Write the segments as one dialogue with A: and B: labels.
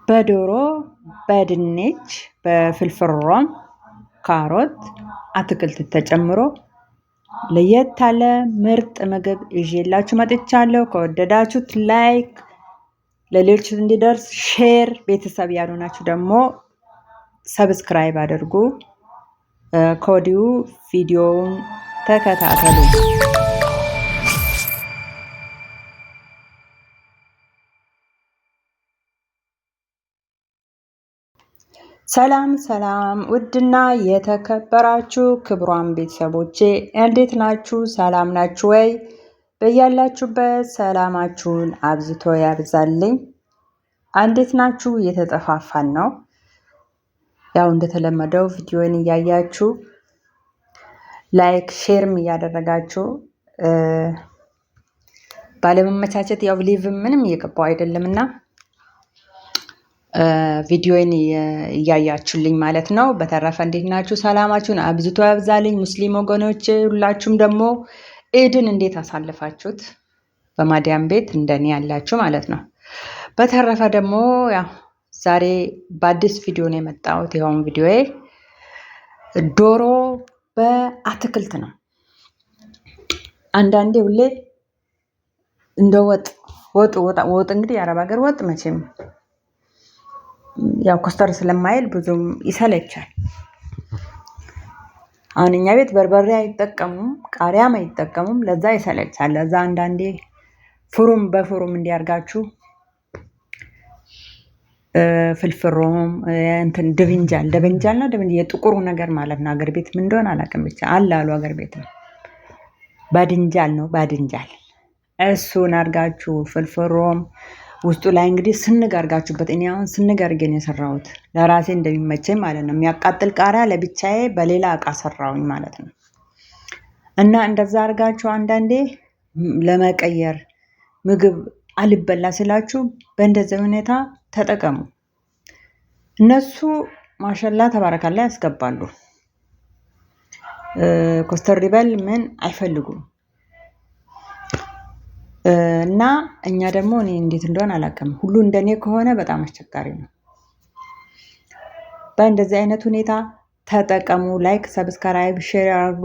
A: በዶሮ በድንች በፍልፍል ሮም ካሮት አትክልት ተጨምሮ ለየት ያለ ምርጥ ምግብ ይዤላችሁ መጥቻለሁ። ከወደዳችሁት ላይክ፣ ለሌሎች እንዲደርስ ሼር፣ ቤተሰብ ያልሆናችሁ ደግሞ ሰብስክራይብ አድርጉ። ከወዲሁ ቪዲዮውን ተከታተሉ። ሰላም ሰላም! ውድና የተከበራችሁ ክቡራን ቤተሰቦቼ እንዴት ናችሁ? ሰላም ናችሁ ወይ? በያላችሁበት ሰላማችሁን አብዝቶ ያብዛልኝ። እንዴት ናችሁ? እየተጠፋፋን ነው። ያው እንደተለመደው ቪዲዮን እያያችሁ ላይክ ሼርም እያደረጋችሁ ባለመመቻቸት ያው ሊቭ ምንም እየገባው አይደለምና ቪዲዮን እያያችሁልኝ ማለት ነው። በተረፈ እንዴት ናችሁ? ሰላማችሁን አብዝቶ ያብዛልኝ። ሙስሊም ወገኖች ሁላችሁም ደግሞ ኢድን እንዴት አሳልፋችሁት? በማዲያም ቤት እንደኔ ያላችሁ ማለት ነው። በተረፈ ደግሞ ያው ዛሬ በአዲስ ቪዲዮ ነው የመጣሁት። ይኸውም ቪዲዮ ዶሮ በአትክልት ነው። አንዳንዴ ሁሌ እንደ ወጥ እንግዲህ የአረብ ሀገር ወጥ መቼም ያው ኮስተር ስለማይል ብዙም ይሰለቻል። አሁን እኛ ቤት በርበሬ አይጠቀሙም፣ ቃሪያም አይጠቀሙም። ለዛ ይሰለቻል። ለዛ አንዳንዴ ፍሩም በፍሩም እንዲያርጋችሁ ፍልፍሮም እንትን ድብንጃል የጥቁሩ ነገር ማለት ነው። አገር ቤት ምን እንደሆነ አላውቅም፣ ብቻ አላሉ አገር ቤት ነው። ባድንጃል ነው ባድንጃል። እሱን አርጋችሁ ፍልፍሮም ውስጡ ላይ እንግዲህ ስንግ አርጋችሁበት። እኔ አሁን ስንግ አርጌ ነው የሰራሁት ለራሴ እንደሚመቸኝ ማለት ነው። የሚያቃጥል ቃሪያ ለብቻዬ በሌላ እቃ ሰራሁኝ ማለት ነው። እና እንደዛ አርጋችሁ አንዳንዴ ለመቀየር ምግብ አልበላ ስላችሁ በእንደዚህ ሁኔታ ተጠቀሙ። እነሱ ማሻላ ተባረካላ ያስገባሉ። ኮስተር ሪበል ምን አይፈልጉም። እና እኛ ደግሞ እኔ እንዴት እንደሆነ አላውቅም። ሁሉ እንደኔ ከሆነ በጣም አስቸጋሪ ነው። በእንደዚህ አይነት ሁኔታ ተጠቀሙ። ላይክ፣ ሰብስክራይብ፣ ሼር አድርጉ።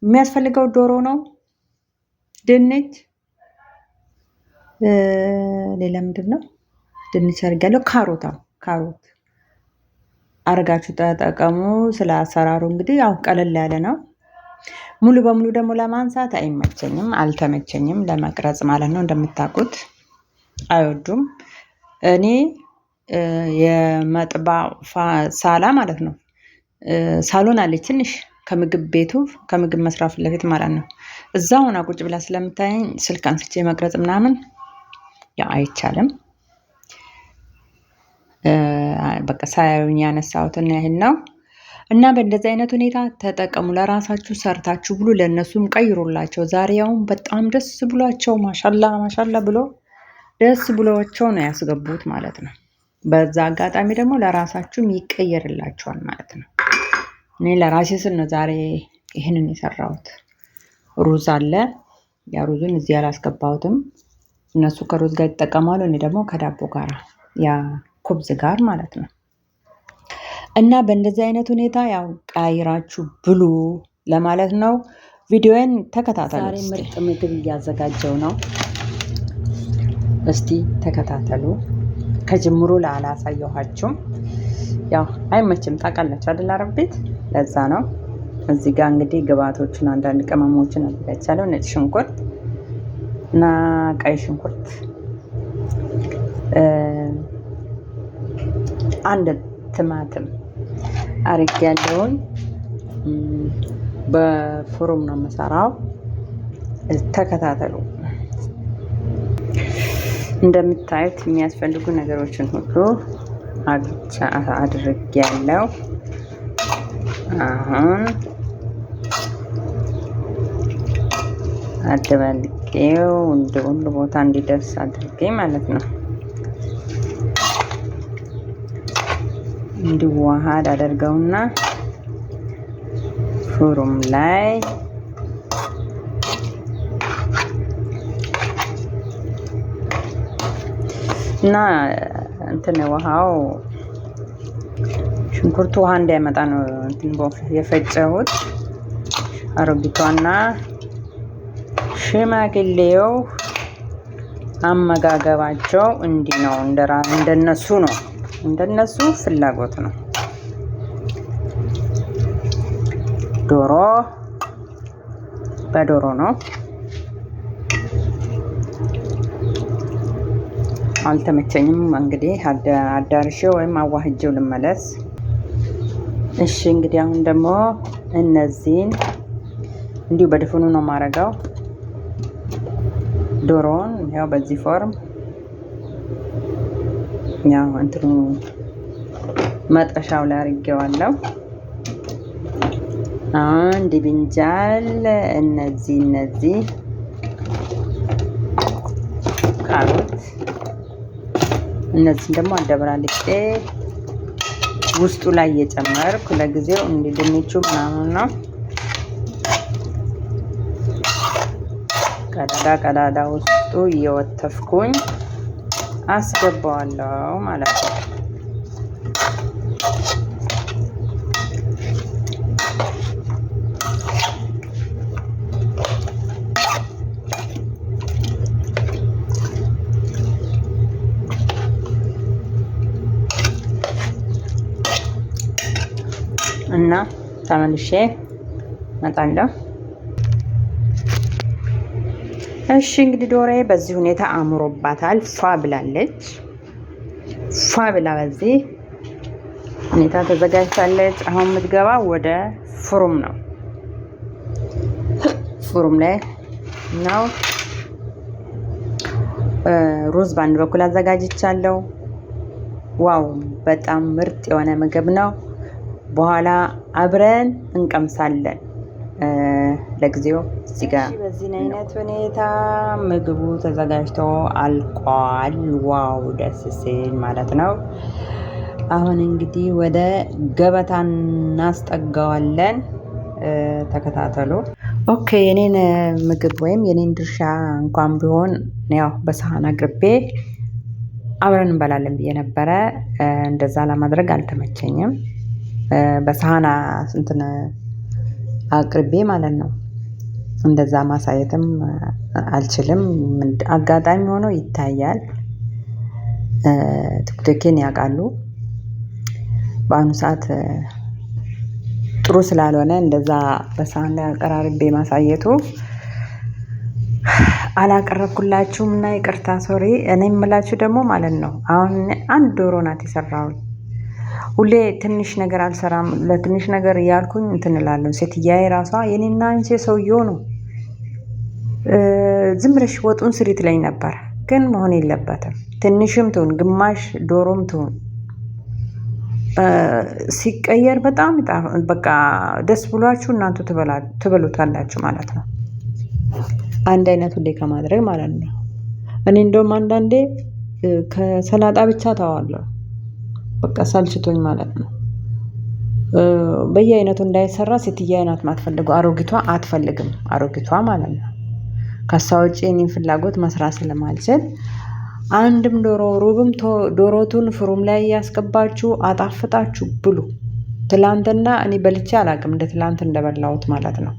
A: የሚያስፈልገው ዶሮ ነው፣ ድንች፣ ሌላ ምንድን ነው? ድንች አድርጋለሁ፣ ካሮት አርጋችሁ ተጠቀሙ። ስለ አሰራሩ እንግዲህ ያው ቀለል ያለ ነው። ሙሉ በሙሉ ደግሞ ለማንሳት አይመቸኝም፣ አልተመቸኝም ለመቅረጽ ማለት ነው። እንደምታውቁት አይወዱም። እኔ የመጥባ ሳላ ማለት ነው ሳሎን አለች ትንሽ ከምግብ መስራት ፊት ለፊት ማለት ነው። እዛው ሆና ቁጭ ብላ ስለምታየኝ ስልክ አንስቼ መቅረጽ ምናምን ያው አይቻልም። በቃ ሳያዩኝ ያነሳሁትን ያህል ነው። እና በእንደዚህ አይነት ሁኔታ ተጠቀሙ። ለራሳችሁ ሰርታችሁ ብሉ፣ ለእነሱም ቀይሩላቸው። ዛሬያውን በጣም ደስ ብሏቸው ማሻላ ብሎ ደስ ብሏቸው ነው ያስገቡት ማለት ነው። በዛ አጋጣሚ ደግሞ ለራሳችሁም ይቀየርላቸዋል ማለት ነው። እኔ ለራሴ ስል ነው ዛሬ ይህንን የሰራሁት። ሩዝ አለ። ያ ሩዙን እዚህ አላስገባሁትም። እነሱ ከሩዝ ጋር ይጠቀማሉ፣ እኔ ደግሞ ከዳቦ ጋር ያ ኩብዝ ጋር ማለት ነው። እና በእንደዚህ አይነት ሁኔታ ያው ቀይራችሁ ብሉ ለማለት ነው። ቪዲዮን ተከታተሉ። ዛሬ ምርጥ ምግብ እያዘጋጀው ነው። እስቲ ተከታተሉ። ከጅምሩ ላላሳየኋችሁም ያው አይመችም፣ ታውቃላችሁ አይደል? አረብ ቤት ለዛ ነው። እዚህ ጋር እንግዲህ ግብአቶችን አንዳንድ ቅመሞችን አዘጋጅቻለሁ። ነጭ ሽንኩርት እና ቀይ ሽንኩርት፣ አንድ ቲማቲም አርግ ያለውን በፍሩም ነው የምሰራው። ተከታተሉ። እንደምታዩት የሚያስፈልጉ ነገሮችን ሁሉ አድርግ ያለው። አሁን አደባልቄው ሁሉ ቦታ እንዲደርስ አድርጌ ማለት ነው እንዲዋሃድ አደርገውና ፍሩም ላይ እና እንትን ውሃው ሽንኩርቱ ውሃ እንዳይመጣ ነው እንትን የፈጨሁት። አሮጊቷና ሽማግሌው አመጋገባቸው እንዲህ ነው። እንደነሱ ፍላጎት ነው። ዶሮ በዶሮ ነው። አልተመቸኝም። እንግዲህ አዳርሼው ወይም አዋህጄው ልመለስ። እሺ እንግዲህ አሁን ደግሞ እነዚህን እንዲሁ በድፍኑ ነው የማረገው። ዶሮውን ያው በዚህ ፎርም ያው እንትኑ መጥበሻው ላይ አድርጌዋለሁ። አንድ ብንጃል እነዚህ ካሮት እነዚህን ደግሞ አደበላልቄ ውስጡ ላይ እየጨመርኩ ለጊዜው እንዲድንቹ ምናምን ነው ቀዳዳ ውስጡ እየወተፍኩኝ አስገባዋለሁ ማለት ነው። እና ተመልሼ እመጣለሁ። እሺ እንግዲህ ዶሮዬ በዚህ ሁኔታ አምሮባታል። ፏ ብላለች። ፏ ብላ በዚህ ሁኔታ ተዘጋጅታለች። አሁን የምትገባው ወደ ፍሩም ነው። ፍሩም ላይ ነው። ሩዝ በአንድ በኩል አዘጋጅቻለሁ። ዋው በጣም ምርጥ የሆነ ምግብ ነው። በኋላ አብረን እንቀምሳለን። ለጊዜው እዚህ ጋር በዚህ አይነት ሁኔታ ምግቡ ተዘጋጅቶ አልቋል። ዋው ደስ ሲል ማለት ነው። አሁን እንግዲህ ወደ ገበታ እናስጠጋዋለን። ተከታተሉ። ኦኬ የኔን ምግብ ወይም የኔን ድርሻ እንኳን ቢሆን ያው በሳህን አቅርቤ አብረን እንበላለን ብዬ ነበረ። እንደዛ ለማድረግ አልተመቸኝም። በሳህን እንትን አቅርቤ ማለት ነው። እንደዛ ማሳየትም አልችልም። አጋጣሚ ሆኖ ይታያል። ቲክቶኬን ያውቃሉ። በአሁኑ ሰዓት ጥሩ ስላልሆነ እንደዛ በሳህን ላይ አቀራርቤ ማሳየቱ አላቀረብኩላችሁም እና ይቅርታ ሶሪ። እኔ የምላችሁ ደግሞ ማለት ነው አሁን አንድ ዶሮ ናት የሰራሁት። ሁሌ ትንሽ ነገር አልሰራም። ለትንሽ ነገር እያልኩኝ እንትን እላለሁ። ሴትያዬ ራሷ የኔና አንቺ ሰውየው ነው ዝም ብለሽ ወጡን ስሪ ትለኝ ነበር። ግን መሆን የለበትም። ትንሽም ትሁን ግማሽ ዶሮም ትሁን ሲቀየር በጣም በቃ ደስ ብሏችሁ እናንተ ትበሉታላችሁ ማለት ነው። አንድ አይነት ሁሌ ከማድረግ ማለት ነው። እኔ እንደውም አንዳንዴ ከሰላጣ ብቻ ተዋለሁ። በቃ ሳልችቶኝ ማለት ነው። በየአይነቱ እንዳይሰራ ሴትያዬ ናት የማትፈልገው። አሮጊቷ አትፈልግም። አሮጊቷ ማለት ነው። ከሷ ውጪ እኔን ፍላጎት መስራት ስለማልችል አንድም ዶሮ ሩብም ዶሮቱን ፍሩም ላይ ያስገባችሁ አጣፍጣችሁ ብሉ። ትላንትና እኔ በልቼ አላውቅም እንደ ትላንት እንደበላሁት ማለት ነው።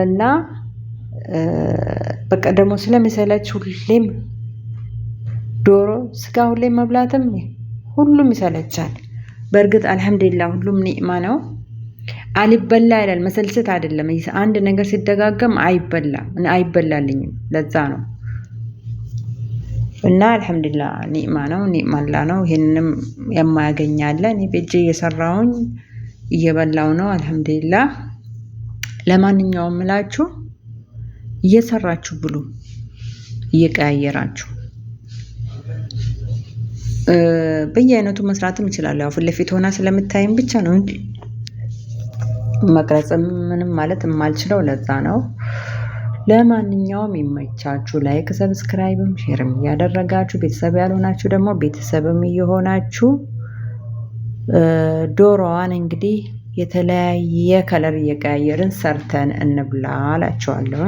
A: እና በቃ ደግሞ ስለሚሰለች ሁሌም ዶሮ ስጋ ሁሌም መብላትም ሁሉም ይሰለቻል። በእርግጥ አልሐምዱሊላህ ሁሉም ኒዕማ ነው። አልበላ ይላል። መሰልቸት አይደለም። አንድ ነገር ሲደጋገም አይበላልኝም። ለዛ ነው። እና አልሐምዱሊላህ ኒዕማ ነው። ኒዕማላ ነው። ይሄንንም የማያገኛለ እኔ በእጄ እየሰራሁኝ እየበላው ነው። አልሐምዱሊላህ። ለማንኛውም እላችሁ እየሰራችሁ ብሉ፣ እየቀያየራችሁ በየአይነቱ መስራትም እችላለሁ። ያው ፊት ለፊት ሆና ስለምታይም ብቻ ነው እንጂ መቅረጽም ምንም ማለት የማልችለው ለዛ ነው። ለማንኛውም ይመቻችሁ። ላይክ፣ ሰብስክራይብም ሼርም እያደረጋችሁ ቤተሰብ ያልሆናችሁ ደግሞ ቤተሰብም እየሆናችሁ ዶሮዋን እንግዲህ የተለያየ ከለር እየቀያየርን ሰርተን እንብላ እላችኋለሁ።